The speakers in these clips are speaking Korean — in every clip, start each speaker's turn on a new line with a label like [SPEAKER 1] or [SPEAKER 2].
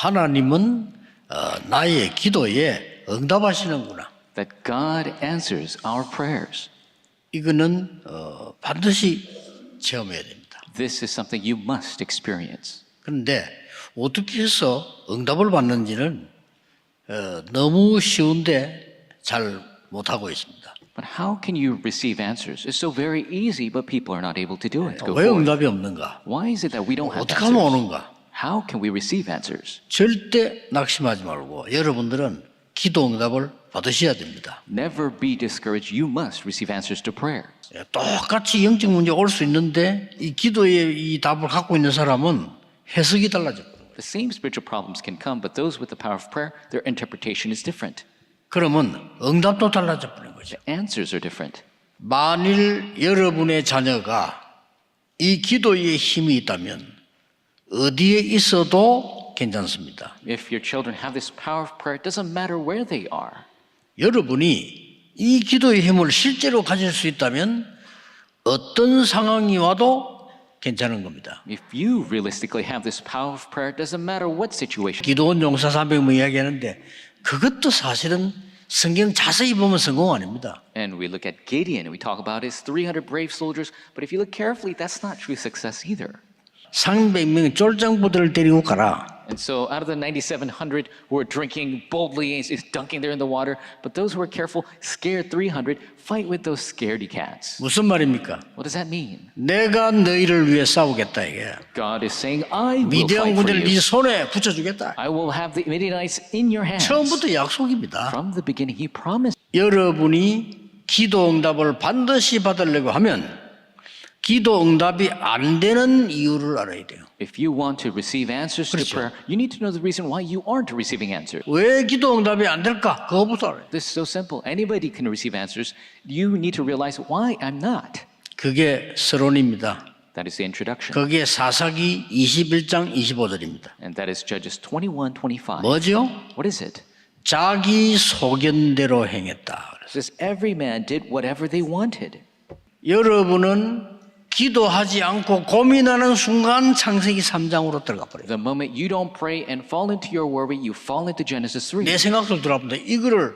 [SPEAKER 1] 하나님은 나의 기도에 응답하시는구나.
[SPEAKER 2] That God answers our prayers.
[SPEAKER 1] 이거는 반드시 체험해야 됩니다.
[SPEAKER 2] This is something you must experience.
[SPEAKER 1] 그런데 어떻게 해서 응답을 받는지는 너무 쉬운데 잘 못하고 있습니다.
[SPEAKER 2] But how can you receive answers? It's so very easy, but people are not able to do it. Go
[SPEAKER 1] 왜
[SPEAKER 2] forward.
[SPEAKER 1] 응답이 없는가?
[SPEAKER 2] Why is it that we don't have
[SPEAKER 1] 어떻게 하면
[SPEAKER 2] answers?
[SPEAKER 1] 오는가?
[SPEAKER 2] How can we receive answers?
[SPEAKER 1] 절대 낙심하지 말고 여러분들은 기도 응답을 받으셔야 됩니다.
[SPEAKER 2] Never be discouraged. You must receive answers to prayer.
[SPEAKER 1] 똑같이 영적 문제가 올 수 있는데 이 기도의 이 답을 갖고 있는 사람은 해석이 달라졌거든요.
[SPEAKER 2] The same spiritual problems can come, but those with the power of prayer, their interpretation is different.
[SPEAKER 1] 그러면 응답도 달라져 버린 거죠.
[SPEAKER 2] The answers are different.
[SPEAKER 1] 만일 여러분의 자녀가 이 기도의 힘이 있다면 어디에 있어도 괜찮습니다.
[SPEAKER 2] If your children have this power of prayer, it doesn't matter where they are.
[SPEAKER 1] 여러분이 이 기도의 힘을 실제로 가질 수 있다면 어떤 상황이 와도 괜찮은 겁니다.
[SPEAKER 2] If you realistically have this power of prayer, it doesn't matter what situation.
[SPEAKER 1] 기도원 용사 300명 이야기하는데 그것도 사실은 성경 자세히 보면 성공 아닙니다.
[SPEAKER 2] And we look at Gideon and we talk about his 300 brave soldiers, but if you look carefully, that's not true success either.
[SPEAKER 1] 300명 쫄장부들을 데리고 가라.
[SPEAKER 2] And so out of the 9,700 who are drinking boldly and is dunking there in the water, but those who are careful, scared 300, fight with those scaredy cats.
[SPEAKER 1] 무슨 말입니까?
[SPEAKER 2] What does that mean?
[SPEAKER 1] 내가 너희를 위해 싸우겠다 이게.
[SPEAKER 2] God is saying, I will
[SPEAKER 1] 미디안
[SPEAKER 2] fight for
[SPEAKER 1] 군대를 네
[SPEAKER 2] you.
[SPEAKER 1] 손에 붙여주겠다.
[SPEAKER 2] I will have the Midianites in your hands.
[SPEAKER 1] 처음부터 약속입니다.
[SPEAKER 2] From the beginning, he promised.
[SPEAKER 1] 여러분이 기도 응답을 반드시 받으려고 하면 기도 응답이 안 되는 이유를 알아야 돼요.
[SPEAKER 2] If you want to receive answers to
[SPEAKER 1] 그렇죠.
[SPEAKER 2] prayer, you need to know the reason why you aren't receiving answers.
[SPEAKER 1] 왜 기도 응답이 안 될까? 그거부터 알아요.
[SPEAKER 2] This is so simple. Anybody can receive answers. You need to realize why I'm not.
[SPEAKER 1] 그게 서론입니다.
[SPEAKER 2] That is the introduction.
[SPEAKER 1] 거기에 사사기 21장 25절입니다.
[SPEAKER 2] And that is Judges 21:25.
[SPEAKER 1] 뭐죠?
[SPEAKER 2] What is it?
[SPEAKER 1] 자기 소견대로 행했다.
[SPEAKER 2] It says every man did whatever they wanted.
[SPEAKER 1] 여러분은 기도하지 않고 고민하는 순간 창세기 3장으로 들어가 버려요.
[SPEAKER 2] The moment you don't pray and fall into your worry, you fall into Genesis 3.
[SPEAKER 1] 내 생각도 들어보는데 이거를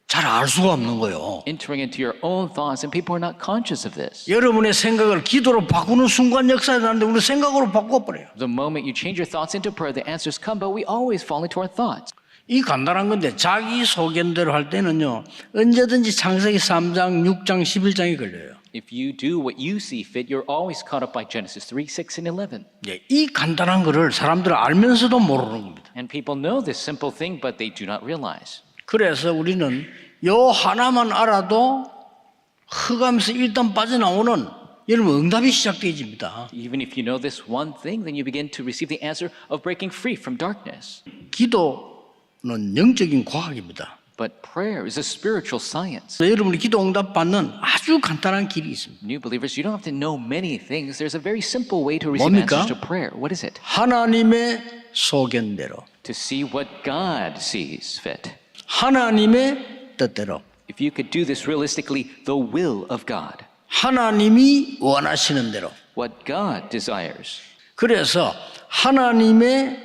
[SPEAKER 1] 잘 알 수가 없는 거예요.
[SPEAKER 2] Entering into your own thoughts, and people are not conscious of this.
[SPEAKER 1] 여러분의 생각을 기도로 바꾸는 순간 역사에 나는데 우리 생각으로 바꿔버려요.
[SPEAKER 2] The moment you change your thoughts into prayer, the answers come, but we always fall into our thoughts.
[SPEAKER 1] 이 간단한 건데 자기 소견대로 할 때는요 언제든지 창세기 3장, 6장, 11장이 걸려요.
[SPEAKER 2] If you do what you see fit, you're always caught up by Genesis 3, 6, and 11.
[SPEAKER 1] 예, 이 간단한 거를 사람들은 알면서도 모르는 겁니다.
[SPEAKER 2] And people know this simple thing, but they do not realize.
[SPEAKER 1] 그래서 우리는 요 하나만 알아도 흑암에서 일단 빠져나오는 여러분 응답이 시작되어집니다.
[SPEAKER 2] Even if you know this one thing, then you begin to receive the answer of breaking free from darkness.
[SPEAKER 1] 기도는 영적인 과학입니다.
[SPEAKER 2] But prayer is a spiritual science.
[SPEAKER 1] 여러분이 기도 응답 받는 아주 간단한 길이 있습니다.
[SPEAKER 2] New believers, you don't have to know many things. There's a very simple way to receive
[SPEAKER 1] 뭡니까?
[SPEAKER 2] answers to prayer. What is it?
[SPEAKER 1] 하나님의 소견대로,
[SPEAKER 2] To see what God sees fit.
[SPEAKER 1] 하나님의 뜻대로,
[SPEAKER 2] If you could do this realistically, the will of God.
[SPEAKER 1] 하나님이 원하시는 대로.
[SPEAKER 2] What God desires.
[SPEAKER 1] 그래서 하나님의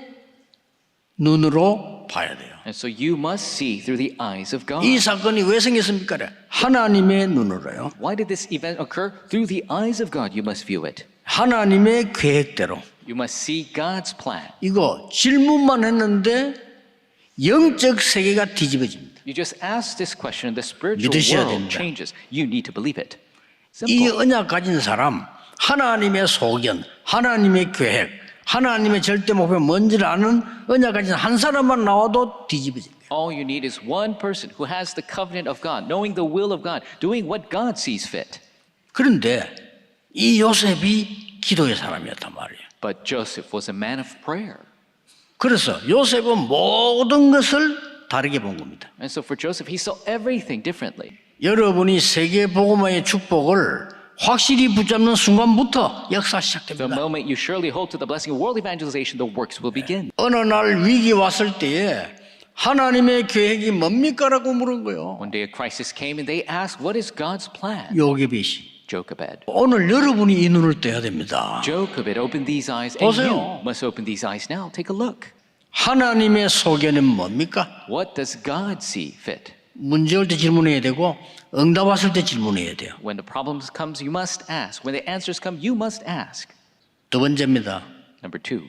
[SPEAKER 1] 눈으로 봐야 돼요.
[SPEAKER 2] And so you must see through the eyes of God.
[SPEAKER 1] 이 사건이 왜 생겼습니까? 하나님의 눈으로요.
[SPEAKER 2] Why did this event occur? Through the eyes of God, you must view it.
[SPEAKER 1] 하나님의 계획대로.
[SPEAKER 2] You must see God's plan.
[SPEAKER 1] 이거 질문만 했는데 영적 세계가 뒤집어집니다.
[SPEAKER 2] You just ask this question, and the spiritual
[SPEAKER 1] 믿으셔야
[SPEAKER 2] world
[SPEAKER 1] 됩니다.
[SPEAKER 2] changes. You need to believe it.
[SPEAKER 1] 이
[SPEAKER 2] Simple.
[SPEAKER 1] 언약 가진 사람, 하나님의 소견, 하나님의 계획, 하나님의 절대 목표 뭔지를 아는 언약 가진 한 사람만 나와도 뒤집어집니다.
[SPEAKER 2] All you need is one person who has the covenant of God, knowing the will of God, doing what God sees fit.
[SPEAKER 1] 그런데 이 요셉이 기도의 사람이었단 말이에요.
[SPEAKER 2] But Joseph was a man of prayer.
[SPEAKER 1] 그래서 요셉은 모든 것을 다르게 본 겁니다.
[SPEAKER 2] And so for Joseph, he saw everything differently.
[SPEAKER 1] 여러분이 세계 복음화의 축복을 확실히 붙잡는 순간부터 역사
[SPEAKER 2] The
[SPEAKER 1] 시작됩니다.
[SPEAKER 2] moment you surely hold to the blessing of world evangelization, the works will begin.
[SPEAKER 1] 어느 날 위기 왔을 때에 하나님의 계획이 뭡니까라고 물은 거예요.
[SPEAKER 2] One day a crisis came and they asked, what is God's plan?
[SPEAKER 1] 요게벳이.
[SPEAKER 2] Jochebed.
[SPEAKER 1] 오늘 여러분이 이 눈을 떼야 됩니다.
[SPEAKER 2] Jochebed opened these eyes, and
[SPEAKER 1] 보세요.
[SPEAKER 2] you must open these eyes now. Take a look.
[SPEAKER 1] 하나님의 소견은 뭡니까?
[SPEAKER 2] What does God see fit?
[SPEAKER 1] 문제 올 때 질문해야 되고 응답 왔을 때 질문해야 돼요.
[SPEAKER 2] When the problems comes, you must ask. When the answers come, you must ask.
[SPEAKER 1] 두 번째입니다.
[SPEAKER 2] Number 2,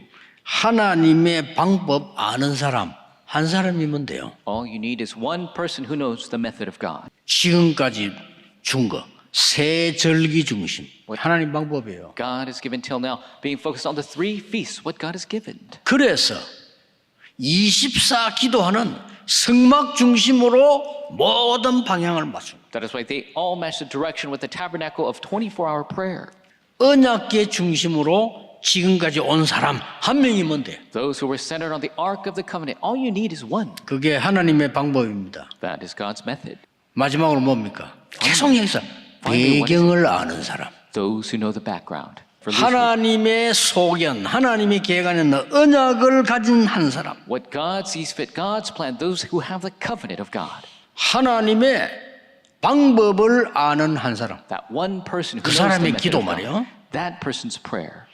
[SPEAKER 1] 하나님의 방법 아는 사람 한 사람이면 돼요.
[SPEAKER 2] all you need is one person who knows the method of God.
[SPEAKER 1] 지금까지 준 거 세 절기 중심 하나님 방법이에요.
[SPEAKER 2] God has given till now, being focused on the 3 feasts, what God has given.
[SPEAKER 1] 그래서 24 기도하는 성막 중심으로 모든 방향을 맞춥니다.
[SPEAKER 2] That is why they all match the direction with the tabernacle of 24-hour prayer.
[SPEAKER 1] 언약계 중심으로 지금까지 온 사람 한 명이면 돼.
[SPEAKER 2] Those who were centered on the Ark of the Covenant, all you need is one.
[SPEAKER 1] 그게 하나님의 방법입니다.
[SPEAKER 2] That is God's method.
[SPEAKER 1] 마지막으로 뭡니까? 계속해서 배경을 아는 사람.
[SPEAKER 2] Those who know the background. For loosely,
[SPEAKER 1] 하나님의 소견, 하나님의 계획 안에 있는 언약을 가진 한 사람.
[SPEAKER 2] what God sees fit, God's plan, those who have the covenant of God.
[SPEAKER 1] 하나님의 방법을 아는 한 사람.
[SPEAKER 2] That one person who
[SPEAKER 1] 그
[SPEAKER 2] knows the
[SPEAKER 1] 사람의
[SPEAKER 2] method
[SPEAKER 1] 기도
[SPEAKER 2] of God.
[SPEAKER 1] 말이에요.
[SPEAKER 2] That person's prayer.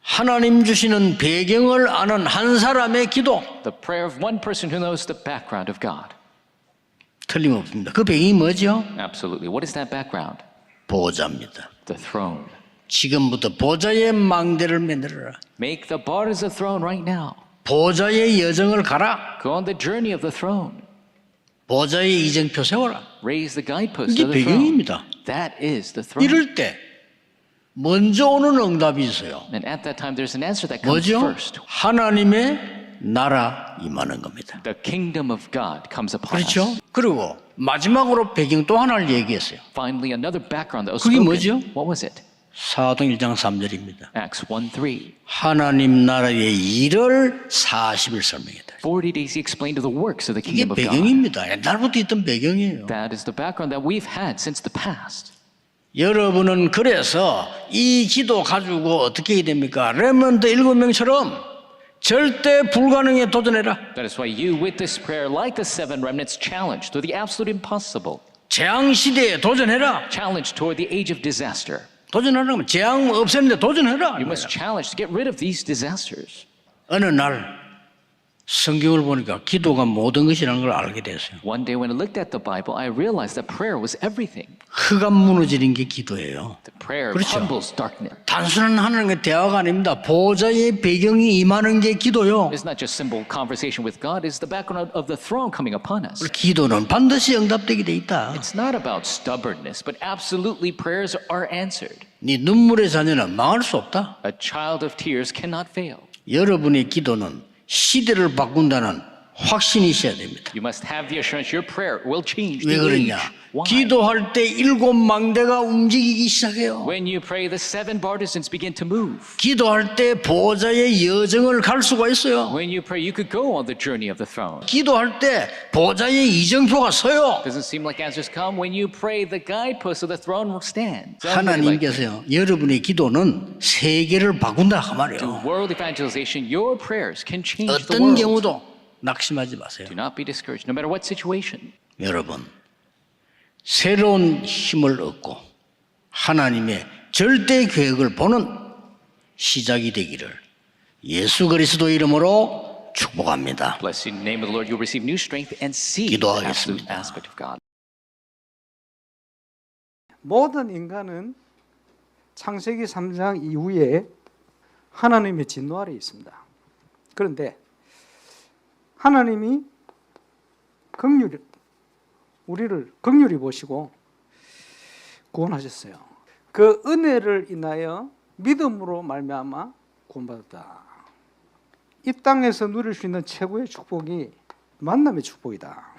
[SPEAKER 1] 하나님 주시는 배경을 아는 한 사람의 기도.
[SPEAKER 2] The prayer of one person who knows the background of God.
[SPEAKER 1] 틀림없습니다. 그 배경이 뭐죠?
[SPEAKER 2] Absolutely. What is that background?
[SPEAKER 1] 보좌입니다.
[SPEAKER 2] The throne.
[SPEAKER 1] 지금부터 보좌의 망대를 만들어라.
[SPEAKER 2] Make the borders of the throne right now.
[SPEAKER 1] 보좌의 여정을 가라.
[SPEAKER 2] Go on the journey of the throne.
[SPEAKER 1] 보좌의 이정표 세워라.
[SPEAKER 2] Raise the guidepost
[SPEAKER 1] 이게
[SPEAKER 2] of the throne.
[SPEAKER 1] 배경입니다.
[SPEAKER 2] That is the throne.
[SPEAKER 1] 이럴 때 먼저 오는 응답이 있어요.
[SPEAKER 2] And at that time, there's an answer that comes
[SPEAKER 1] 뭐죠?
[SPEAKER 2] first.
[SPEAKER 1] 하나님의 나라 임하는 겁니다.
[SPEAKER 2] The kingdom of God comes upon
[SPEAKER 1] 그렇죠?
[SPEAKER 2] us.
[SPEAKER 1] 그리고 마지막으로 배경 또 하나를 얘기했어요.
[SPEAKER 2] Finally, another background that was
[SPEAKER 1] 그게
[SPEAKER 2] spoken.
[SPEAKER 1] 뭐죠?
[SPEAKER 2] What was it?
[SPEAKER 1] 사도행 1장 3절입니다.
[SPEAKER 2] Acts 1:3.
[SPEAKER 1] 하나님 나라의 일을 40일 설명했다.
[SPEAKER 2] 40 days he explained the works of the
[SPEAKER 1] 이게
[SPEAKER 2] kingdom of God.
[SPEAKER 1] 배경입니다. 옛날부터 있던 배경이에요.
[SPEAKER 2] That is the background that we've had since the past.
[SPEAKER 1] 여러분은 그래서 이 기도 가지고 어떻게 해야 됩니까? 렘넌트 7명처럼 절대 불가능에 도전해라.
[SPEAKER 2] That is why you, with this prayer, like the 7 remnants, challenge to the absolute impossible.
[SPEAKER 1] 재앙 시대에 도전해라.
[SPEAKER 2] Challenge toward the age of disaster.
[SPEAKER 1] 도전하려면 재앙 없애는데 도전해라.
[SPEAKER 2] You must challenge to get rid of these disasters.
[SPEAKER 1] 어느 날 성경을 보니까 기도가 모든 것이라는 걸 알게 됐어요.
[SPEAKER 2] One day when I looked at the Bible, I realized that prayer was everything.
[SPEAKER 1] 흑암 무너지는 게 기도예요.
[SPEAKER 2] The prayer
[SPEAKER 1] 그렇죠.
[SPEAKER 2] humbles darkness.
[SPEAKER 1] 단순한 하나님의 대화가 아닙니다. 보좌의 배경이 임하는 게 기도요.
[SPEAKER 2] It's not just simple conversation with God, it's the background of the throne coming upon us.
[SPEAKER 1] 기도는 반드시 응답되게 돼 있다.
[SPEAKER 2] It's not about stubbornness, but absolutely prayers are answered.
[SPEAKER 1] 네 눈물의 자녀는 망할 수 없다.
[SPEAKER 2] A child of tears cannot fail.
[SPEAKER 1] 여러분의 기도는 시대를 바꾼다는 확신이 있어야 됩니다.
[SPEAKER 2] You must have the assurance your prayer will change
[SPEAKER 1] 왜
[SPEAKER 2] the age.
[SPEAKER 1] 그러냐?
[SPEAKER 2] Why?
[SPEAKER 1] 기도할 때 7 망대가 움직이기 시작해요.
[SPEAKER 2] When you pray, the 7 partisans begin to move.
[SPEAKER 1] 기도할 때 보좌의 여정을 갈 수가 있어요.
[SPEAKER 2] When you pray, you could go on the journey of the throne.
[SPEAKER 1] 기도할 때 보좌의 이정표가 서요.
[SPEAKER 2] Doesn't seem like answers come. When you pray, the guideposts of the throne will stand. Sounds really like
[SPEAKER 1] 하나님께서요, 여러분의 기도는 세계를 바꾼다 그 말이에요.
[SPEAKER 2] world evangelization. Your prayers can change the
[SPEAKER 1] 어떤
[SPEAKER 2] world.
[SPEAKER 1] 경우도 낙심하지 마세요.
[SPEAKER 2] Do not be discouraged, no matter what situation.
[SPEAKER 1] 여러분, 새로운 힘을 얻고 하나님의 절대 계획을 보는 시작이 되기를 예수 그리스도 이름으로 축복합니다.
[SPEAKER 2] Blessed in the name of the Lord, you'll receive new strength and see the absolute
[SPEAKER 1] 기도하겠습니다.
[SPEAKER 2] aspect of God.
[SPEAKER 3] 모든 인간은 창세기 3장 이후에 하나님의 진노 아래 있습니다. 그런데 하나님이 우리를 긍휼히 보시고 구원하셨어요. 그 은혜를 인하여 믿음으로 말미암아 구원받았다. 이 땅에서 누릴 수 있는 최고의 축복이 만남의 축복이다.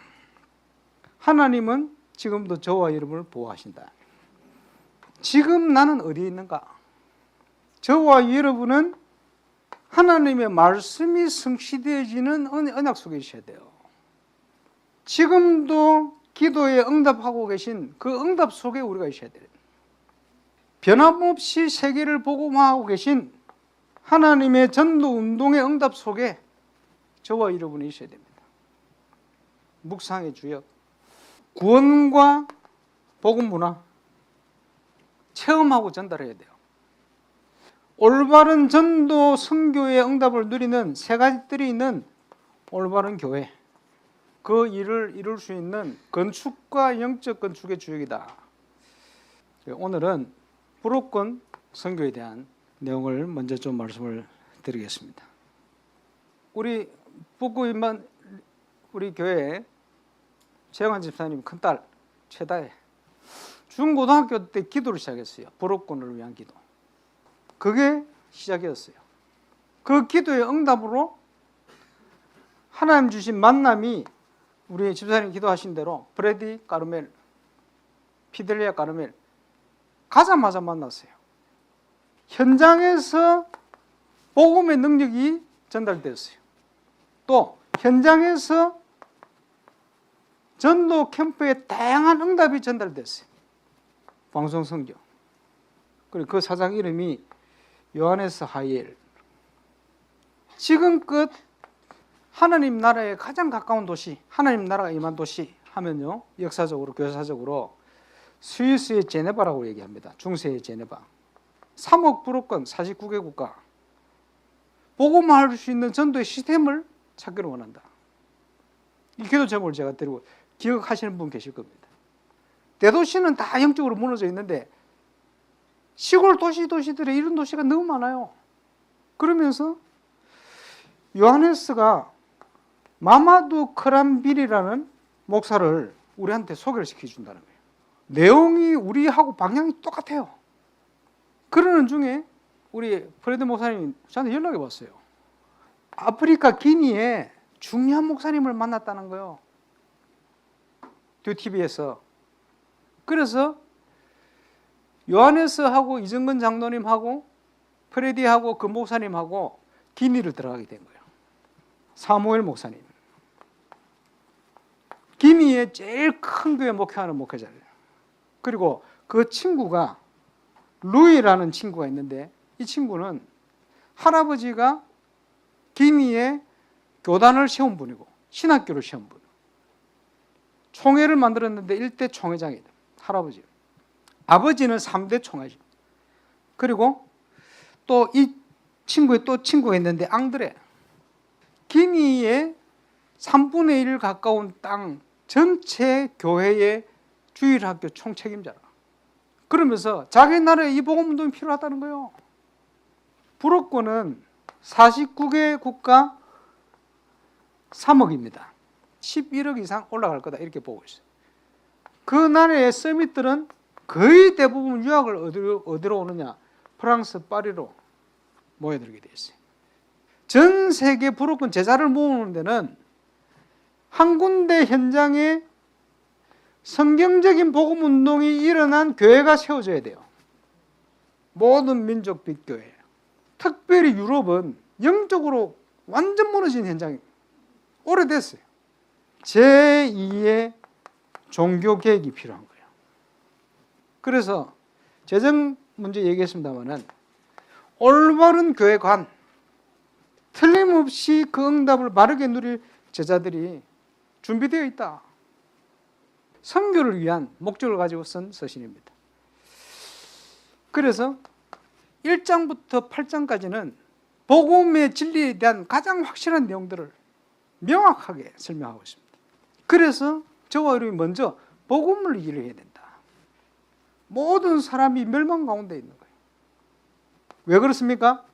[SPEAKER 3] 하나님은 지금도 저와 여러분을 보호하신다. 지금 나는 어디에 있는가? 저와 여러분은 하나님의 말씀이 성취되어지는 언약 속에 있어야 돼요. 지금도 기도에 응답하고 계신 그 응답 속에 우리가 있어야 돼요. 변함없이 세계를 복음화하고 계신 하나님의 전도 운동의 응답 속에 저와 여러분이 있어야 됩니다. 묵상의 주역, 구원과 복음 문화 체험하고 전달해야 돼요. 올바른 전도 선교의 응답을 누리는 세 가지들이 있는 올바른 교회, 그 일을 이룰 수 있는 건축과 영적 건축의 주역이다. 오늘은 불옥권 선교에 대한 내용을 먼저 좀 말씀을 드리겠습니다. 우리 북구인만 우리 교회 최영환 집사님 큰딸 최다혜 중고등학교 때 기도를 시작했어요. 불옥권을 위한 기도. 그게 시작이었어요. 그 기도의 응답으로 하나님 주신 만남이 우리 집사님 기도하신 대로 브래디 까르멜, 피델리아 까르멜 가자마자 만났어요. 현장에서 복음의 능력이 전달되었어요. 또 현장에서 전도 캠프에 다양한 응답이 전달됐어요. 방송 선교. 그리고 그 사장 이름이 요하네스 하이엘. 지금껏 하나님 나라에 가장 가까운 도시, 하나님 나라가 임한 도시 하면요, 역사적으로 교사적으로 스위스의 제네바라고 얘기합니다. 중세의 제네바. 3억 불옥권 49개 국가. 복음화할 수 있는 전도의 시스템을 찾기를 원한다. 이 기도 제목을 제가 드리고 기억하시는 분 계실 겁니다. 대도시는 다 영적으로 무너져 있는데 시골 도시들에 이런 도시가 너무 많아요. 그러면서 요하네스가 마마두 크란빌이라는 목사를 우리한테 소개를 시켜준다는 거예요. 내용이 우리하고 방향이 똑같아요. 그러는 중에 우리 프레드 목사님이 저한테 연락이 왔어요. 아프리카 기니에 중요한 목사님을 만났다는 거예요. 듀티비에서. 그래서 요하네스하고 이정근 장로님하고 프레디하고 그 목사님하고 기니를 들어가게 된 거예요. 사무엘 목사님. 기니의 제일 큰 교회 목회하는 목회자예요. 그리고 그 친구가 루이라는 친구가 있는데 이 친구는 할아버지가 기니에 교단을 세운 분이고 신학교를 세운 분. 총회를 만들었는데 1대 총회장이다. 할아버지. 아버지는 3대 총회장. 그리고 또 이 친구의 또 친구가 있는데 앙드레. 기니의 3분의 1 가까운 땅 전체 교회의 주일학교 총책임자라. 그러면서 자기 나라에 이 복음운동이 필요하다는 거예요. 불옥권은 49개 국가 3억입니다. 11억 이상 올라갈 거다 이렇게 보고 있어요. 그 나라의 서밋들은 거의 대부분 유학을 어디로 오느냐? 프랑스 파리로 모여들게 되어 있어요. 전 세계 불옥권 제자를 모으는 데는 한 군데 현장에 성경적인 복음 운동이 일어난 교회가 세워져야 돼요. 모든 민족 빛교회. 특별히 유럽은 영적으로 완전 무너진 현장이 오래됐어요. 제2의 종교 개혁이 필요한 거예요. 그래서 재정 문제 얘기했습니다마는 올바른 교회관, 틀림없이 그 응답을 바르게 누릴 제자들이 준비되어 있다. 선교를 위한 목적을 가지고 쓴 서신입니다. 그래서 1장부터 8장까지는 복음의 진리에 대한 가장 확실한 내용들을 명확하게 설명하고 있습니다. 그래서 저와 여러분이 먼저 복음을 이해해야 된다. 모든 사람이 멸망 가운데 있는 거예요. 왜 그렇습니까?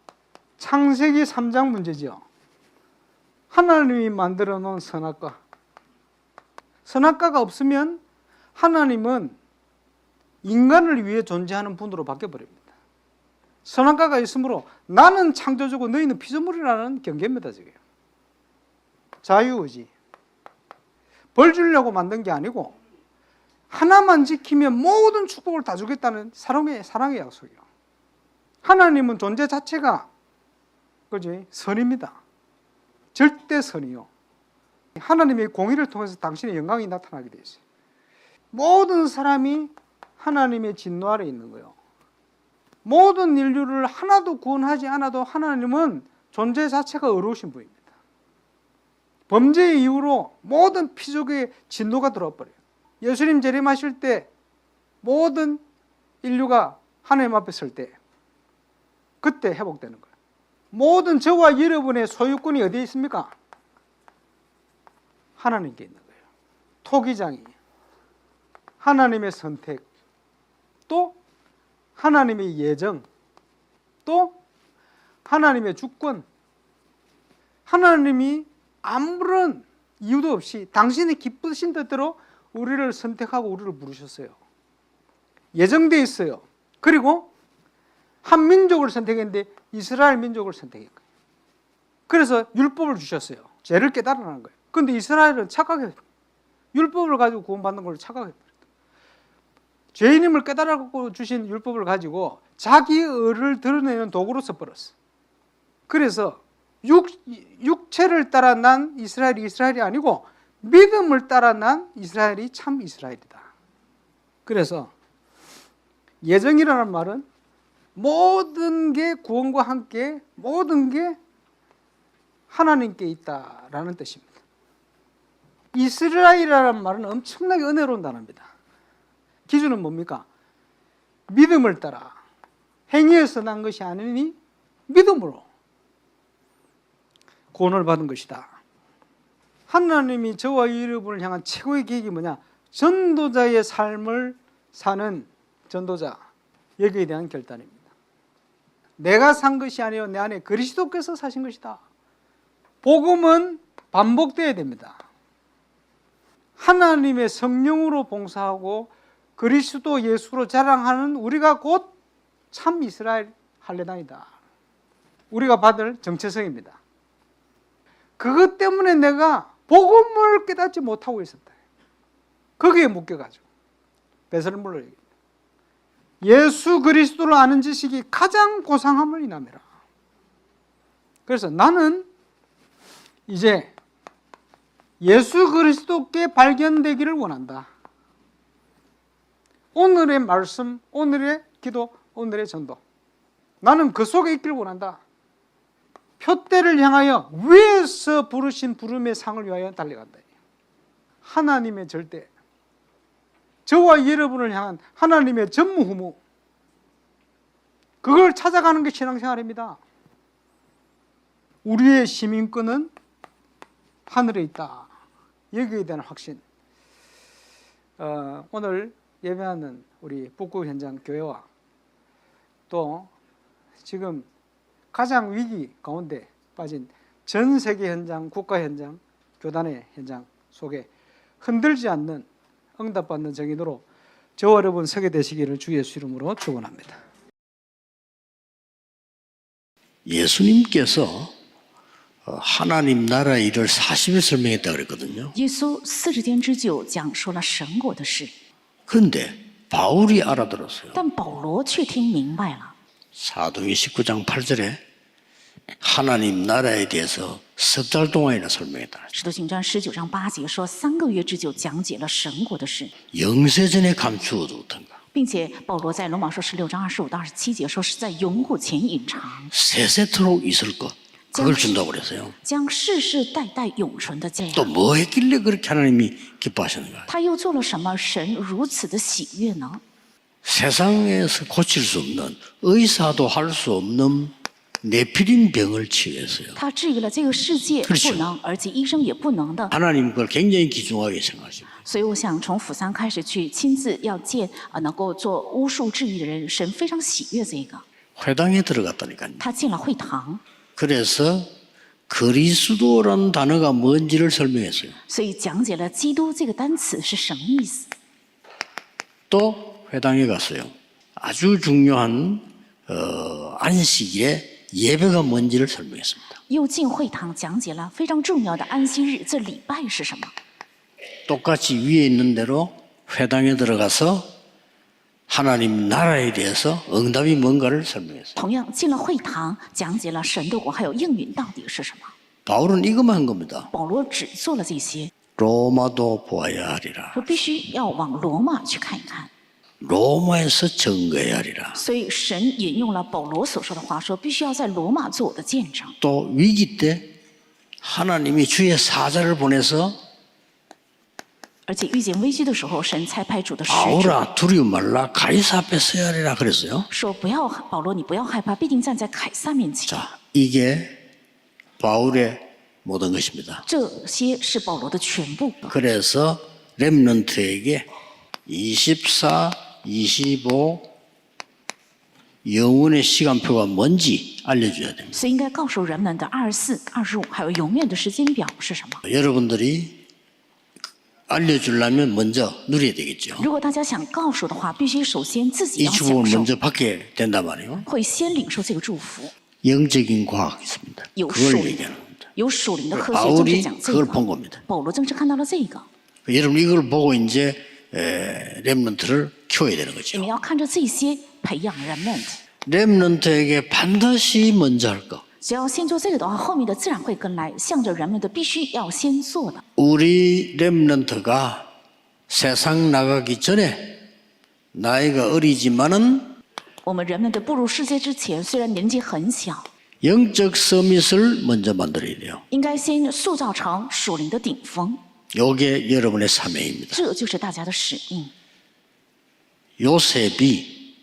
[SPEAKER 3] 창세기 3장 문제죠. 하나님이 만들어 놓은 선악과. 선악과가 없으면 하나님은 인간을 위해 존재하는 분으로 바뀌어버립니다. 선악과가 있으므로 나는 창조주고 너희는 피조물이라는 경계입니다. 지금. 자유의지. 벌 주려고 만든 게 아니고 하나만 지키면 모든 축복을 다 주겠다는 사랑의 약속이요. 하나님은 존재 자체가 그지? 선입니다. 절대 선이요. 하나님의 공의를 통해서 당신의 영광이 나타나게 되어 있어요. 모든 사람이 하나님의 진노 아래 있는 거예요. 모든 인류를 하나도 구원하지 않아도 하나님은 존재 자체가 어려우신 분입니다. 범죄의 이후로 모든 피족의 진노가 들어와 버려요. 예수님 재림하실 때 모든 인류가 하나님 앞에 설 때 그때 회복되는 거예요. 모든 저와 여러분의 소유권이 어디에 있습니까? 하나님께 있는 거예요. 토기장이 하나님의 선택, 또 하나님의 예정, 또 하나님의 주권, 하나님이 아무런 이유도 없이 당신이 기쁘신 뜻대로 우리를 선택하고 우리를 부르셨어요. 예정되어 있어요. 그리고 한 민족을 선택했는데 이스라엘 민족을 선택했어요. 그래서 율법을 주셨어요. 죄를 깨달으라는 거예요. 그런데 이스라엘은 착각해요. 율법을 가지고 구원받는 걸 착각해요. 죄인임을 깨달고 주신 율법을 가지고 자기 의를 드러내는 도구로 써버렸어. 그래서 육체를 따라 난 이스라엘이 이스라엘이 아니고 믿음을 따라 난 이스라엘이 참 이스라엘이다. 그래서 예정이라는 말은 모든 게 구원과 함께 모든 게 하나님께 있다라는 뜻입니다. 이스라엘이라는 말은 엄청나게 은혜로운 단어입니다. 기준은 뭡니까? 믿음을 따라 행위에서 난 것이 아니니 믿음으로 구원을 받은 것이다. 하나님이 저와 여러분을 향한 최고의 계획이 뭐냐? 전도자의 삶을 사는 전도자, 여기에 대한 결단입니다. 내가 산 것이 아니요 내 안에 그리스도께서 사신 것이다. 복음은 반복돼야 됩니다. 하나님의 성령으로 봉사하고 그리스도 예수로 자랑하는 우리가 곧 참 이스라엘 할례당이다. 우리가 받을 정체성입니다. 그것 때문에 내가 복음을 깨닫지 못하고 있었다. 거기에 묶여가지고 배설을 물러야 됩니다. 예수 그리스도를 아는 지식이 가장 고상함을 인함이라. 그래서 나는 이제 예수 그리스도께 발견되기를 원한다. 오늘의 말씀, 오늘의 기도, 오늘의 전도, 나는 그 속에 있기를 원한다. 표대를 향하여 위에서 부르신 부름의 상을 위하여 달려간다. 하나님의 절대, 저와 여러분을 향한 하나님의 전무후무, 그걸 찾아가는 게 신앙생활입니다. 우리의 시민권은 하늘에 있다. 여기에 대한 확신. 오늘 예배하는 우리 북구 현장 교회와 또 지금 가장 위기 가운데 빠진 전 세계 현장, 국가 현장, 교단의 현장 속에 흔들지 않는 응답받는 정인으로 저와 여러분 서게 되시기를 주 예수 이름으로 축원합니다.
[SPEAKER 1] 예수님께서 하나님 나라의 일을 40일 설명했다 그랬거든요.
[SPEAKER 4] 耶稣40天之久讲述了神国的事，
[SPEAKER 1] 그런데 바울이 알아들었어요.
[SPEAKER 4] 但保罗却听明白了。
[SPEAKER 1] 사도행 19장 8절에 하나님 나라에 대해서 석 달 동안이나 설명했다.
[SPEAKER 4] 使徒行传19章8节说，3个月之久讲解了神国的事，
[SPEAKER 1] 영세전에 감추어두던가
[SPEAKER 4] 并且保罗在罗马书16章25到27节说是在永古前隐藏，
[SPEAKER 1] 세세토록 있을 것, 그걸 준다고 그랬어요.
[SPEAKER 4] 将世世代代永存的这
[SPEAKER 1] 또
[SPEAKER 4] 样。
[SPEAKER 1] 뭐 했길래 그렇게 하나님이 기뻐하셨는가?
[SPEAKER 4] 他又做了什么，神如此的喜悦呢？
[SPEAKER 1] 세상에서 고칠 수 없는, 의사도 할 수 없는 네피림 병을 치유했어요.
[SPEAKER 4] 他治愈了这个世界
[SPEAKER 1] 그렇죠
[SPEAKER 4] 不能，而且医生也不能的。
[SPEAKER 1] 하나님 그걸 굉장히 귀중하게 생각하십니다.
[SPEAKER 4] 所以我想从釜山开始去亲自要见能够做巫术治愈的人，神非常喜悦这个。
[SPEAKER 1] 회당에 들어갔다니까요.
[SPEAKER 4] 他进了会堂，
[SPEAKER 1] 그래서 그리스도라는 단어가 뭔지를 설명했어요.
[SPEAKER 4] 所以讲解了基督这个单词是什么意思。
[SPEAKER 1] 또 회당에 갔어요. 아주 중요한 안식일에 예배가 뭔지를 설명했습니다.
[SPEAKER 4] 又进会堂讲解了非常重要的安息日，这礼拜是什么？
[SPEAKER 1] 똑같이 위에 있는 대로 회당에 들어가서 하나님 나라에 대해서 응답이 뭔가를 설명했어요.
[SPEAKER 4] 同样进了会堂讲解了神的国还有应允到底是什么。
[SPEAKER 1] 바울은 이것만 한 겁니다.
[SPEAKER 4] 保罗只做了这些，
[SPEAKER 1] 로마도 보아야 하리라.
[SPEAKER 4] 说必须要往罗马去看一看。
[SPEAKER 1] 로마에서 증거해야 하리라.
[SPEAKER 4] 所以神引用了保罗所说的话，说必须要在罗马做我的见证。
[SPEAKER 1] 또 위기 때 하나님이 주의 사자를 보내서
[SPEAKER 4] 而且遇见危机的时候，神差派主的使者
[SPEAKER 1] 바울아 두려움 말라 가이사 앞에 서야 하리라 그랬어요.
[SPEAKER 4] 说：“不要，保罗，你不要害怕，必定站在凯撒面前。
[SPEAKER 1] 자, 이게 바울의 모든 것입니다.
[SPEAKER 4] 这些是保罗的全部。
[SPEAKER 1] 그래서 렘넌트에게 24, 25 영혼의 시간표가 뭔지 알려줘야 됩니다.
[SPEAKER 4] 所以应该告诉人们的24、25还有永远的时间表是什么。
[SPEAKER 1] 여러분들이 알려주려면 먼저 누려야 되겠죠.
[SPEAKER 4] 如果大家想告诉的话，必须首先自己
[SPEAKER 1] 이
[SPEAKER 4] 要享
[SPEAKER 1] 축복을
[SPEAKER 4] 受，
[SPEAKER 1] 먼저 받게 된단 말이에요.
[SPEAKER 4] 会先领受这个祝福。
[SPEAKER 1] 영적인 과학이 있습니다.
[SPEAKER 4] 有
[SPEAKER 1] 그걸
[SPEAKER 4] 属灵
[SPEAKER 1] 얘기하는 겁니다.
[SPEAKER 4] 有属灵的科学正是
[SPEAKER 1] 바울이
[SPEAKER 4] 讲这
[SPEAKER 1] 그걸
[SPEAKER 4] 个。
[SPEAKER 1] 본 겁니다.
[SPEAKER 4] 保罗正是看到了这个，
[SPEAKER 1] 여러분 이걸 보고 이제 렘넌트를 키워야 되는
[SPEAKER 4] 你
[SPEAKER 1] 거죠.
[SPEAKER 4] 们要看着这些培养人们。
[SPEAKER 1] 렘넌트에게 반드시 먼저 할 것.
[SPEAKER 4] 只要先做这个的话，后面的自然会跟来。向着人们的必须要先做的。
[SPEAKER 1] 우리 렘넌트가 세상 나가기 전에 나이가 어리지만은
[SPEAKER 4] 我们人们的步入世界之前，虽然年纪很小，
[SPEAKER 1] 영적 서밋을 먼저 만들어야 돼요.
[SPEAKER 4] 应该先塑造成属灵的顶峰，
[SPEAKER 1] 이게 여러분의 사명입니다.
[SPEAKER 4] 这就是大家的使命。
[SPEAKER 1] 요셉이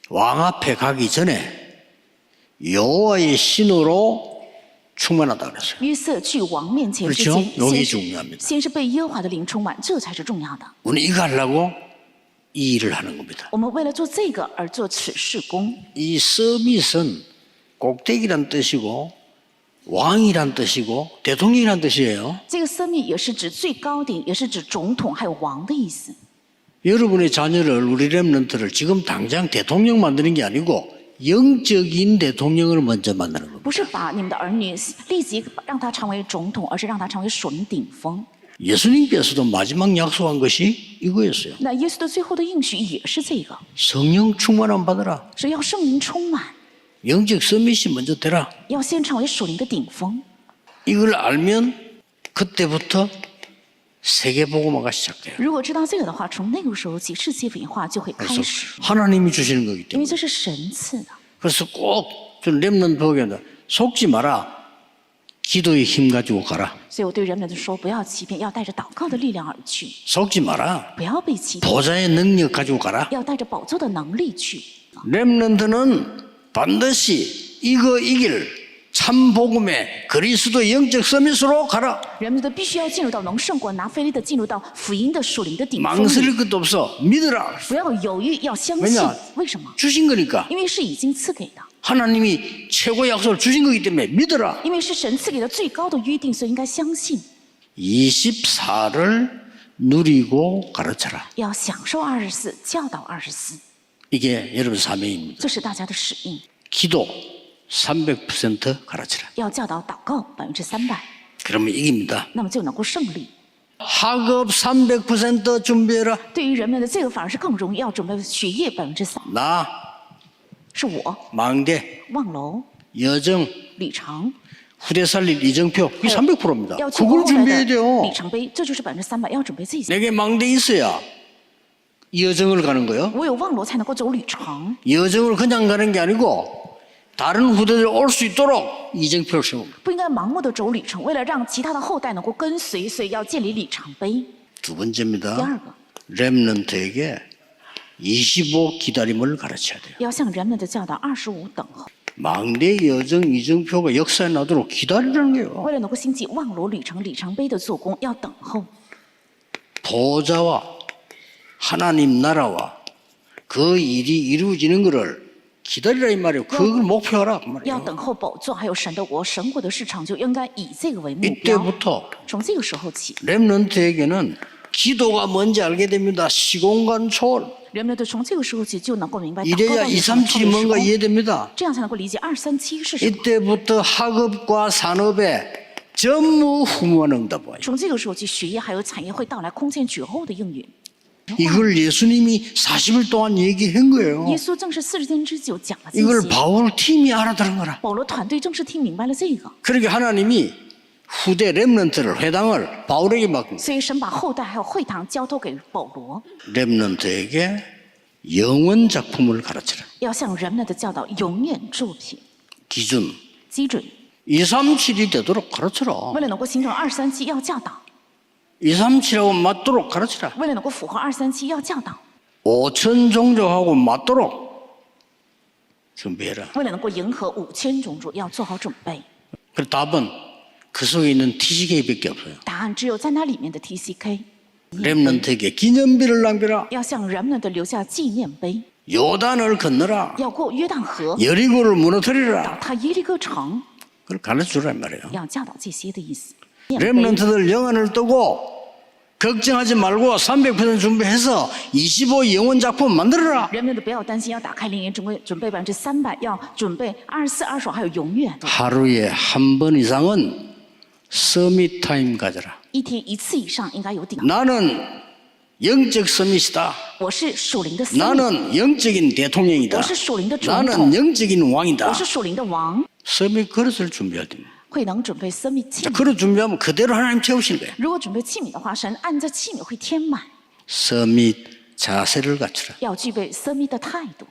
[SPEAKER 1] 왕 앞에 가기 전에 여호와의 신으로 충만하다 그랬어요.
[SPEAKER 4] 约瑟去王面前之
[SPEAKER 1] 그렇죠
[SPEAKER 4] 前，
[SPEAKER 1] 여기
[SPEAKER 4] 先是
[SPEAKER 1] 중요합니다.
[SPEAKER 4] 先是被耶和华的灵充满，这才是重要的。
[SPEAKER 1] 우리 이거 하려고 이 일을 하는 겁니다.
[SPEAKER 4] 我们为了做这个而做此事工。
[SPEAKER 1] 이 서밋은 꼭대기란 뜻이고 왕이란 뜻이고 대통령이란 뜻이에요.
[SPEAKER 4] 这个生命也是指最高点，也是指总统还有王的意思。
[SPEAKER 1] 여러분의 자녀를 우리 렘넌트를 지금 당장 대통령 만드는 게 아니고 영적인 대통령을 먼저 만드는 겁니다.
[SPEAKER 4] 不是把你们的儿女立即让他成为总统，而是让他成为属灵顶峰。
[SPEAKER 1] 예수님께서도 마지막 약속한 것이 이거였어요.
[SPEAKER 4] 那耶稣的最后的应许也是这个，
[SPEAKER 1] 성령 충만함 받으라.
[SPEAKER 4] 是要圣灵充满，
[SPEAKER 1] 영적 서밋이 먼저 되라.
[SPEAKER 4] 要先成为属灵的顶峰。
[SPEAKER 1] 이걸 알면 그때부터 세계복음화가 시작돼요.
[SPEAKER 4] 如果知道这个的话，从那个时候起，世界文化就会开
[SPEAKER 1] 그래서
[SPEAKER 4] 始，
[SPEAKER 1] 하나님이 주시는 거기
[SPEAKER 4] 因为
[SPEAKER 1] 때문에.
[SPEAKER 4] 这是神赐的。
[SPEAKER 1] 그래서 꼭 좀 렘넌트 보기에는 속지 마라. 기도의 힘 가지고 가라.
[SPEAKER 4] 所以我对人们说，不要欺骗，要带着祷告的力量而去，
[SPEAKER 1] 속지 마라.
[SPEAKER 4] 不要被欺骗，
[SPEAKER 1] 보좌의 능력 가지고 가라.
[SPEAKER 4] 要带着宝座的能力去。
[SPEAKER 1] 렘넌트는 반드시 이거 이길 참 복음의 그리스도 영적 서밋으로 가라.
[SPEAKER 4] 人们的必须要进入到能胜过拿菲利的，进入到福音的属灵的顶峰里，
[SPEAKER 1] 망설일 것도 없어. 믿어라.
[SPEAKER 4] 不要犹豫，要相信
[SPEAKER 1] 왜냐 。
[SPEAKER 4] 为什么？
[SPEAKER 1] 주신 거니까.
[SPEAKER 4] 因为是已经赐给的，
[SPEAKER 1] 하나님이 최고 약속을 주신 거기 때문에 믿어라.
[SPEAKER 4] 因为是神赐给的最高的约定，所以应该相信，
[SPEAKER 1] 24를 누리고 가르쳐라.
[SPEAKER 4] 要享受24，教导24，
[SPEAKER 1] 이게 여러분 사명입니다.
[SPEAKER 4] 这是大家的使命。
[SPEAKER 1] 기도 300% 가르쳐라.
[SPEAKER 4] 要教导祷告300%，
[SPEAKER 1] 그러면 이깁니다.
[SPEAKER 4] 那么就能够胜利。
[SPEAKER 1] 학업 300% 준비해라.
[SPEAKER 4] 对于人们的这个反而是更容易，要准备学业3%，
[SPEAKER 1] 나
[SPEAKER 4] 是我
[SPEAKER 1] 망대
[SPEAKER 4] 望楼、
[SPEAKER 1] 여정
[SPEAKER 4] 里程，
[SPEAKER 1] 후대 살릴 이정표 이게 300%입니다.
[SPEAKER 4] 要去
[SPEAKER 1] 그걸
[SPEAKER 4] 后来
[SPEAKER 1] 준비해야
[SPEAKER 4] 的
[SPEAKER 1] 돼요.
[SPEAKER 4] 里程碑，这就是300%，要准备这些。
[SPEAKER 1] 내게 망대 있어야 여정을 가는 거예요.
[SPEAKER 4] 我有望楼才能够走里程，
[SPEAKER 1] 여정을 그냥 가는 게 아니고 다른 후대들 올 수 있도록 이정표를 세웁니다.
[SPEAKER 4] 不应该盲目的走里程，为了让其他的后代能够跟随，所以要建立里程碑。
[SPEAKER 1] 두
[SPEAKER 4] 第
[SPEAKER 1] 번째입니다.
[SPEAKER 4] 二个，
[SPEAKER 1] 렘넌트에게 25 기다림을 가르쳐야 돼요.
[SPEAKER 4] 要向人们的教导25等候，
[SPEAKER 1] 망대 여정 이정표가 역사에 나도록 기다리라는 거예요.
[SPEAKER 4] 为了能够兴起望楼里程碑的做工，要等候。
[SPEAKER 1] 보좌와 하나님 나라와 그 일이 이루어지는 것을 기다리라 이 말이에요. 그걸 목표하라 그
[SPEAKER 4] 要
[SPEAKER 1] 말이에요.
[SPEAKER 4] 等候宝座，还有神的国，神国的市场就应该以这个为目标。
[SPEAKER 1] 이때부터
[SPEAKER 4] 从这个时候起，
[SPEAKER 1] 렘넌트에게는 기도가 뭔지 알게 됩니다. 시공간 초월.
[SPEAKER 4] 人们的从这个时候起就能够明白祷告
[SPEAKER 1] 이래야
[SPEAKER 4] 到底什么
[SPEAKER 1] 237이 뭔가
[SPEAKER 4] 时候，
[SPEAKER 1] 이해됩니다.
[SPEAKER 4] 这样才能够理解237是什么。
[SPEAKER 1] 이때부터 학업과 산업에 전무후무한 응답 와요.
[SPEAKER 4] 从这个时候起，学业还有产业会到来空前绝后的应允。
[SPEAKER 1] 이걸 예수님이 40일 동안 얘기한 거예요.
[SPEAKER 4] 耶稣正是40天之久讲了这
[SPEAKER 1] 이걸
[SPEAKER 4] 些，
[SPEAKER 1] 바울 팀이 알아들은 거라.
[SPEAKER 4] 保罗团队正是听明白了这个，
[SPEAKER 1] 그러니까 하나님이 후대 렘넌트를 회당을 바울에게 맡깁니다.
[SPEAKER 4] 所以神把后代还有会堂交托给保罗，
[SPEAKER 1] 렘넌트에게 영원 작품을 가르쳐라.
[SPEAKER 4] 要向人们的教导永远作品
[SPEAKER 1] 기준
[SPEAKER 4] 基准，
[SPEAKER 1] 237이 되도록 가르쳐라.
[SPEAKER 4] 为了能够形成237，要教导。
[SPEAKER 1] 237하고 맞도록 가르치라.
[SPEAKER 4] 为了能够符合237，要教导；
[SPEAKER 1] 5천 종족하고 맞도록 준비해라.
[SPEAKER 4] 为了能够迎合5000种族，要做好准备。
[SPEAKER 1] 그 답은 그 속에 있는 TCK밖에 없어요.
[SPEAKER 4] 答案只有在那里面的 TCK。
[SPEAKER 1] 렘넌트에게 기념비를 남겨라.
[SPEAKER 4] 要向人们的留下纪念碑，
[SPEAKER 1] 요단을 건너라.
[SPEAKER 4] 要过约旦河，
[SPEAKER 1] 여리고를
[SPEAKER 4] 倒
[SPEAKER 1] 무너뜨리라.
[SPEAKER 4] 塌耶利哥城，
[SPEAKER 1] 그걸 가르쳐주란 말이에요.
[SPEAKER 4] 要教导这些的意思。
[SPEAKER 1] 렘넌트들 영안을 뜨고 걱정하지 말고 300% 준비해서 25 영원 작품 만들어라.
[SPEAKER 4] 人们的不要担心，要打开灵言准备300%，要准备24、25还有永远。
[SPEAKER 1] 하루에 한 번 이상은 서밋 타임 가져라.
[SPEAKER 4] 一天1次以上应该有顶。
[SPEAKER 1] 나는 영적 서밋이다.
[SPEAKER 4] 我是属灵的司令，
[SPEAKER 1] 나는 영적인 대통령이다.
[SPEAKER 4] 我是属灵的总
[SPEAKER 1] 나는
[SPEAKER 4] 统，
[SPEAKER 1] 영적인 왕이다.
[SPEAKER 4] 我是属灵的王，
[SPEAKER 1] 서밋 그릇을 준비할 때입니다.
[SPEAKER 4] 会能准备生命器
[SPEAKER 1] 자,
[SPEAKER 4] 皿。
[SPEAKER 1] 그릇 준비하면 그대로 하나님 채우시는 거예요.
[SPEAKER 4] 如果准备器皿的话，神按着器皿会填满。
[SPEAKER 1] 서밋 자세를 갖추라.
[SPEAKER 4] 要具备生命的态度，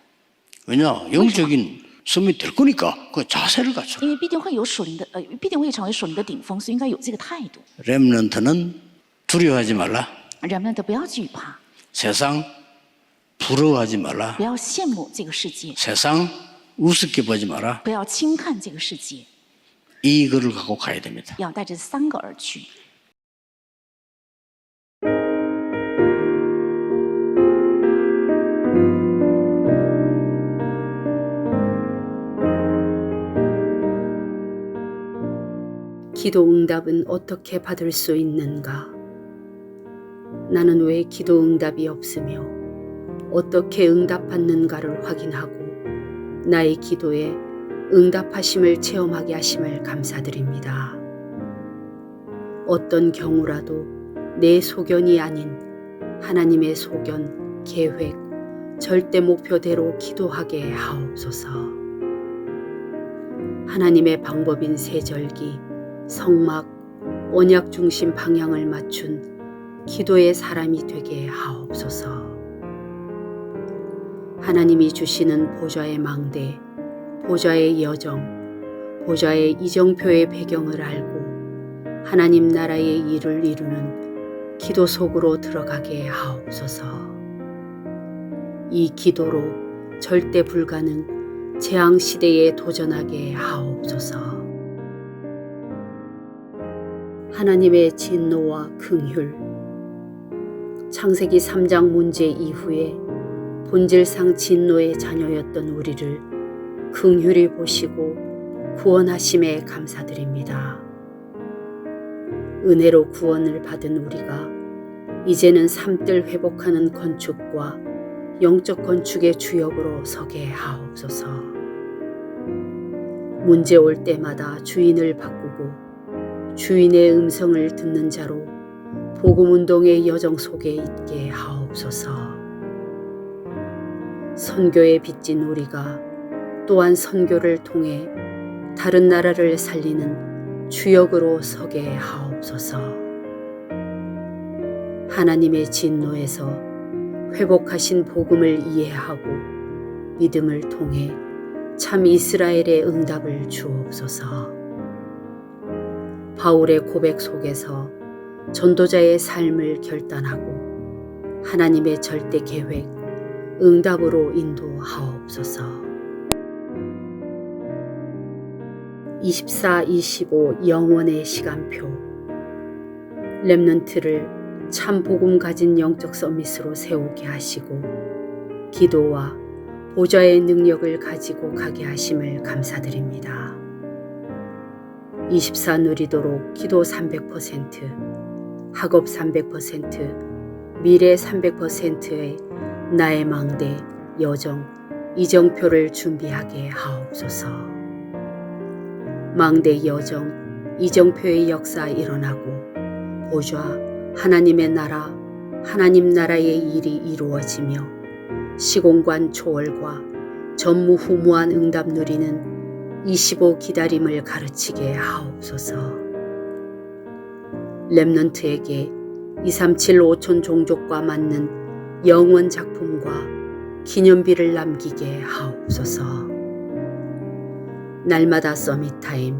[SPEAKER 1] 왜냐? 영적인 서밋 될 거니까 그 자세를 갖추라.
[SPEAKER 4] 因为必定会有属灵的必定会成为属灵的顶峰，所以应该有这个态度。
[SPEAKER 1] 렘넌트는 두려워하지 말라.
[SPEAKER 4] 人们都不要惧怕，
[SPEAKER 1] 세상 부러워하지 말라.
[SPEAKER 4] 不要羡慕这个世界，
[SPEAKER 1] 세상 우습게 보지 마라.
[SPEAKER 4] 不要轻看这个世界，
[SPEAKER 1] 이 글을 갖고 가야 됩니다.
[SPEAKER 4] 要带着3个而去。
[SPEAKER 5] 기도 응답은 어떻게 받을 수 있는가? 나는 왜 기도 응답이 없으며 어떻게 응답받는가를 확인하고 나의 기도에 응답하심을 체험하게 하심을 감사드립니다. 어떤 경우라도 내 소견이 아닌 하나님의 소견, 계획, 절대 목표대로 기도하게 하옵소서. 하나님의 방법인 세절기, 성막, 언약 중심 방향을 맞춘 기도의 사람이 되게 하옵소서. 하나님이 주시는 보좌의 망대, 보좌의 여정, 보좌의 이정표의 배경을 알고 하나님 나라의 일을 이루는 기도 속으로 들어가게 하옵소서. 이 기도로 절대 불가능 재앙 시대에 도전하게 하옵소서. 하나님의 진노와 긍휼. 창세기 3장 문제 이후에 본질상 진노의 자녀였던 우리를 긍휼히 보시고 구원하심에 감사드립니다. 은혜로 구원을 받은 우리가 이제는 삶들 회복하는 건축과 영적 건축의 주역으로 서게 하옵소서. 문제 올 때마다 주인을 바꾸고 주인의 음성을 듣는 자로 복음운동의 여정 속에 있게 하옵소서. 선교에 빚진 우리가 또한 선교를 통해 다른 나라를 살리는 주역으로 서게 하옵소서. 하나님의 진노에서 회복하신 복음을 이해하고 믿음을 통해 참 이스라엘의 응답을 주옵소서. 바울의 고백 속에서 전도자의 삶을 결단하고 하나님의 절대 계획, 응답으로 인도하옵소서. 24-25 영원의 시간표. 렘넌트를 참 복음 가진 영적 서밋으로 세우게 하시고 기도와 보좌의 능력을 가지고 가게 하심을 감사드립니다. 24 누리도록 기도 300%, 학업 300%, 미래 300%의 나의 망대, 여정, 이정표를 준비하게 하옵소서. 망대 여정, 이정표의 역사 일어나고 보좌, 하나님의 나라, 하나님 나라의 일이 이루어지며 시공간 초월과 전무후무한 응답 누리는 25 기다림을 가르치게 하옵소서. 렘넌트에게 237 5천 종족과 맞는 영원 작품과 기념비를 남기게 하옵소서. 날마다 서밋 타임,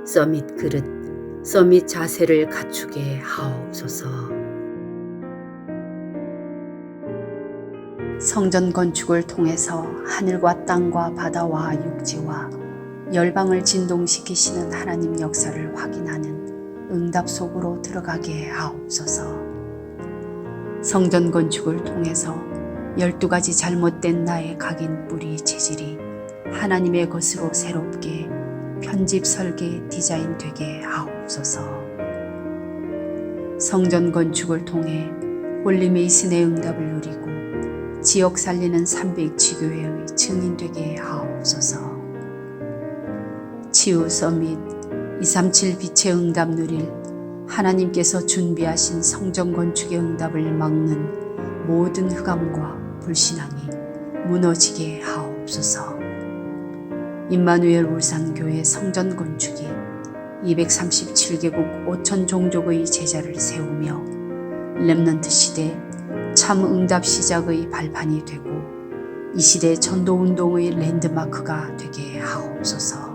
[SPEAKER 5] 서밋 그릇, 서밋 자세를 갖추게 하옵소서. 성전 건축을 통해서 하늘과 땅과 바다와 육지와 열방을 진동시키시는 하나님 역사를 확인하는 응답 속으로 들어가게 하옵소서. 성전 건축을 통해서 12가지 잘못된 나의 각인 뿌리 체질이 하나님의 것으로 새롭게 편집 설계 디자인 되게 하옵소서. 성전 건축을 통해 홀리메이슨의 응답을 누리고 지역 살리는 300지교회의 증인 되게 하옵소서. 치유 서밋 237 빛의 응답 누릴 하나님께서 준비하신 성전 건축의 응답을 막는 모든 흑암과 불신앙이 무너지게 하옵소서. 임마누엘 울산교회 성전 건축이 237개국 5천 종족의 제자를 세우며 렘넌트 시대 참 응답 시작의 발판이 되고 이 시대 전도운동의 랜드마크가 되게 하옵소서.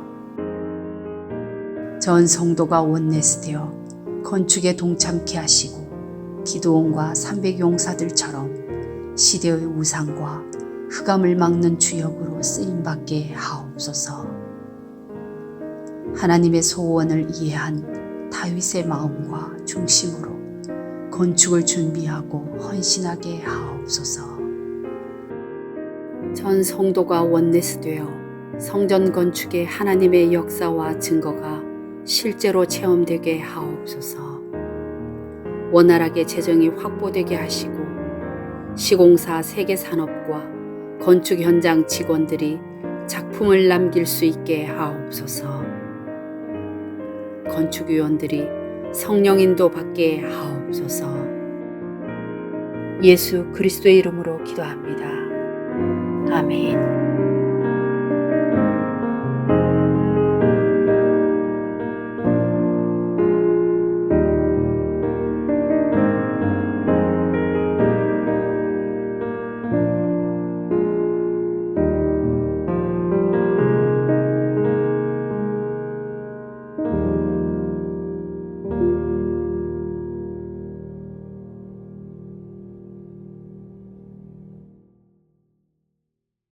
[SPEAKER 5] 전 성도가 원내스되어 건축에 동참케 하시고 기도원과 300용사들처럼 시대의 우상과 흑암을 막는 주역으로 쓰임받게 하옵소서. 하나님의 소원을 이해한 다윗의 마음과 중심으로 건축을 준비하고 헌신하게 하옵소서. 전 성도가 원내스되어 성전 건축의 하나님의 역사와 증거가 실제로 체험되게 하옵소서. 원활하게 재정이 확보되게 하시고 시공사 세계산업과 건축 현장 직원들이 작품을 남길 수 있게 하옵소서. 건축위원들이 성령 인도 받게 하옵소서. 예수 그리스도의 이름으로 기도합니다. 아멘.